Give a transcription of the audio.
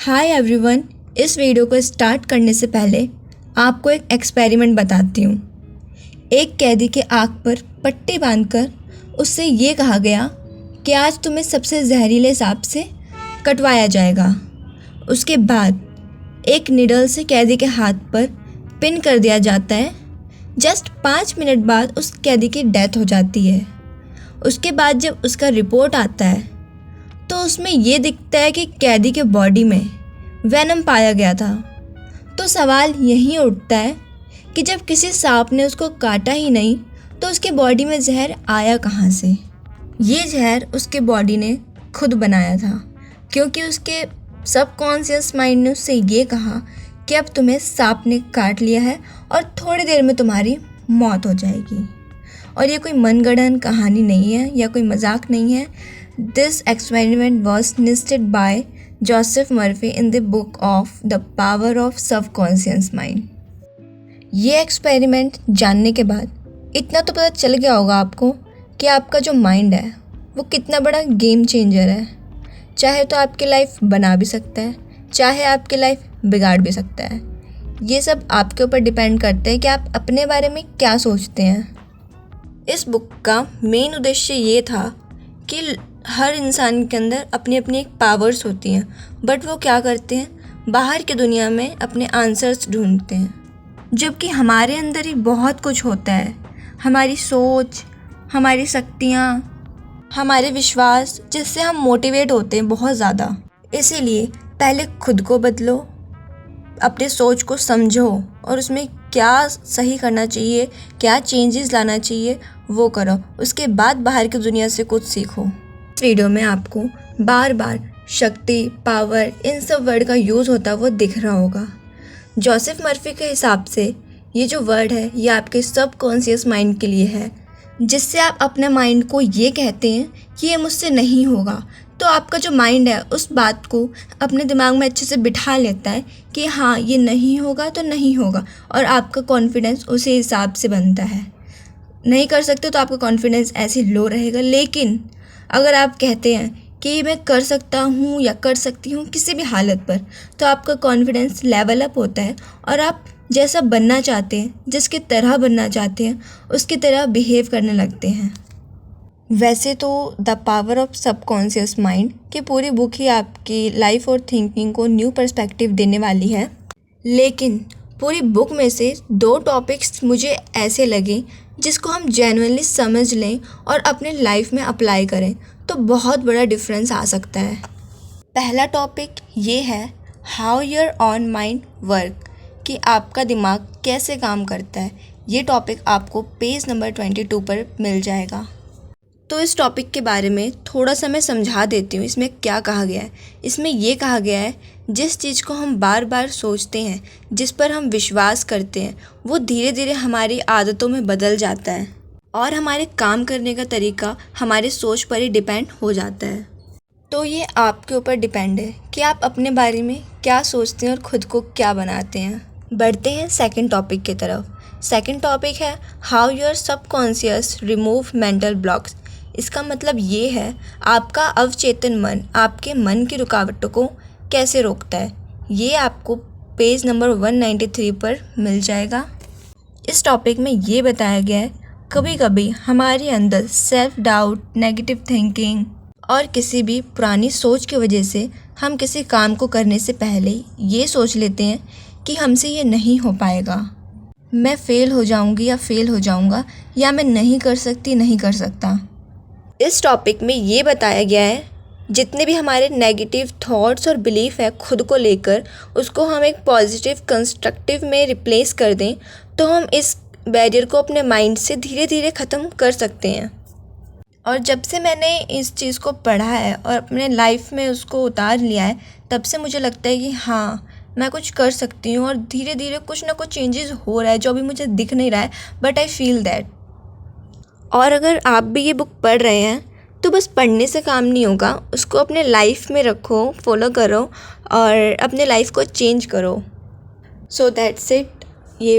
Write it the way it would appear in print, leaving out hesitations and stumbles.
Hi everyone, इस video को start करने से पहले आपको एक एक्सपेरिमेंट बताती हूँ। एक कैदी के आँख पर पट्टी बांधकर उससे ये कहा गया कि आज तुम्हें सबसे जहरीले सांप से कटवाया जाएगा। उसके बाद एक निडल से कैदी के हाथ पर पिन कर दिया जाता है। जस्ट 5 मिनट बाद उस कैदी की डेथ हो जाती है। उसके बाद जब उसका रिपोर्ट आता है तो उसमें ये दिखता है कि कैदी के बॉडी में वेनम पाया गया था। तो सवाल यही उठता है कि जब किसी सांप ने उसको काटा ही नहीं तो उसके बॉडी में जहर आया कहाँ से। ये जहर उसके बॉडी ने खुद बनाया था, क्योंकि उसके सबकॉन्शियस माइंड ने उससे ये कहा कि अब तुम्हें सांप ने काट लिया है और थोड़ी देर में तुम्हारी मौत हो जाएगी। और ये कोई मनगढ़ंत कहानी नहीं है या कोई मजाक नहीं है। This experiment was listed by Joseph Murphy in the book of the power of subconscious mind. ये एक्सपेरिमेंट जानने के बाद इतना तो पता चल गया होगा आपको कि आपका जो माइंड है वो कितना बड़ा गेम चेंजर है। चाहे तो आपकी लाइफ बना भी सकता है, चाहे आपकी लाइफ बिगाड़ भी सकता है। ये सब आपके ऊपर डिपेंड करता है कि आप अपने बारे में क्या सोचते हैं। इस बुक का मेन उद्देश्य ये था कि हर इंसान के अंदर अपनी अपनी एक पावर्स होती हैं, बट वो क्या करते हैं, बाहर की दुनिया में अपने आंसर्स ढूंढते हैं, जबकि हमारे अंदर ही बहुत कुछ होता है। हमारी सोच, हमारी शक्तियाँ, हमारे विश्वास, जिससे हम मोटिवेट होते हैं बहुत ज़्यादा। इसीलिए पहले खुद को बदलो, अपने सोच को समझो और उसमें क्या सही करना चाहिए, क्या चेंजेस लाना चाहिए वो करो। उसके बाद बाहर की दुनिया से कुछ सीखो। इस वीडियो में आपको बार बार शक्ति, पावर, इन सब वर्ड का यूज़ होता वो दिख रहा होगा। जोसेफ मर्फी के हिसाब से ये जो वर्ड है ये आपके सबकॉन्शियस माइंड के लिए है, जिससे आप अपने माइंड को ये कहते हैं कि ये मुझसे नहीं होगा। तो आपका जो माइंड है उस बात को अपने दिमाग में अच्छे से बिठा लेता है कि हाँ ये नहीं होगा तो नहीं होगा, और आपका कॉन्फिडेंस उसी हिसाब से बनता है। नहीं कर सकते तो आपका कॉन्फिडेंस ऐसे लो रहेगा। लेकिन अगर आप कहते हैं कि मैं कर सकता हूँ या कर सकती हूँ किसी भी हालत पर, तो आपका कॉन्फिडेंस लेवल अप होता है और आप जैसा बनना चाहते हैं, जिसकी तरह बनना चाहते हैं, उसकी तरह बिहेव करने लगते हैं। वैसे तो the power of subconscious mind की पूरी बुक ही आपकी लाइफ और थिंकिंग को न्यू पर्सपेक्टिव देने वाली है, लेकिन पूरी बुक में से 2 टॉपिक्स मुझे ऐसे लगे जिसको हम जेन्युइनली समझ लें और अपने लाइफ में अप्लाई करें तो बहुत बड़ा डिफरेंस आ सकता है। पहला टॉपिक ये है how your on mind work, कि आपका दिमाग कैसे काम करता है। ये टॉपिक आपको पेज नंबर 22 पर मिल जाएगा। तो इस टॉपिक के बारे में थोड़ा सा मैं समझा देती हूँ। इसमें क्या कहा गया है, इसमें ये कहा गया है जिस चीज़ को हम बार बार सोचते हैं, जिस पर हम विश्वास करते हैं, वो धीरे धीरे हमारी आदतों में बदल जाता है और हमारे काम करने का तरीका हमारे सोच पर ही डिपेंड हो जाता है। तो ये आपके ऊपर डिपेंड है कि आप अपने बारे में क्या सोचते हैं और ख़ुद को क्या बनाते हैं। बढ़ते हैं सेकंड टॉपिक की तरफ। सेकंड टॉपिक है how your subconscious remove mental blocks. इसका मतलब ये है आपका अवचेतन मन आपके मन की रुकावटों को कैसे रोकता है। ये आपको पेज नंबर 193 पर मिल जाएगा। इस टॉपिक में ये बताया गया है कभी कभी हमारे अंदर सेल्फ डाउट, नेगेटिव थिंकिंग और किसी भी पुरानी सोच की वजह से हम किसी काम को करने से पहले ये सोच लेते हैं कि हमसे ये नहीं हो पाएगा, मैं फ़ेल हो जाऊंगी या फ़ेल हो जाऊंगा, या मैं नहीं कर सकती, नहीं कर सकता। इस टॉपिक में ये बताया गया है जितने भी हमारे नेगेटिव थॉट्स और बिलीफ है खुद को लेकर, उसको हम एक पॉजिटिव कंस्ट्रक्टिव में रिप्लेस कर दें तो हम इस बैरियर को अपने माइंड से धीरे धीरे ख़त्म कर सकते हैं। और जब से मैंने इस चीज़ को पढ़ा है और अपने लाइफ में उसको उतार लिया है, तब से मुझे लगता है कि हाँ मैं कुछ कर सकती हूँ और धीरे धीरे कुछ ना कुछ चेंजेस हो रहा है जो अभी मुझे दिख नहीं रहा है, बट आई फील दैट। और अगर आप भी ये बुक पढ़ रहे हैं तो बस पढ़ने से काम नहीं होगा, उसको अपने लाइफ में रखो, फॉलो करो और अपने लाइफ को चेंज करो। So that's it. ये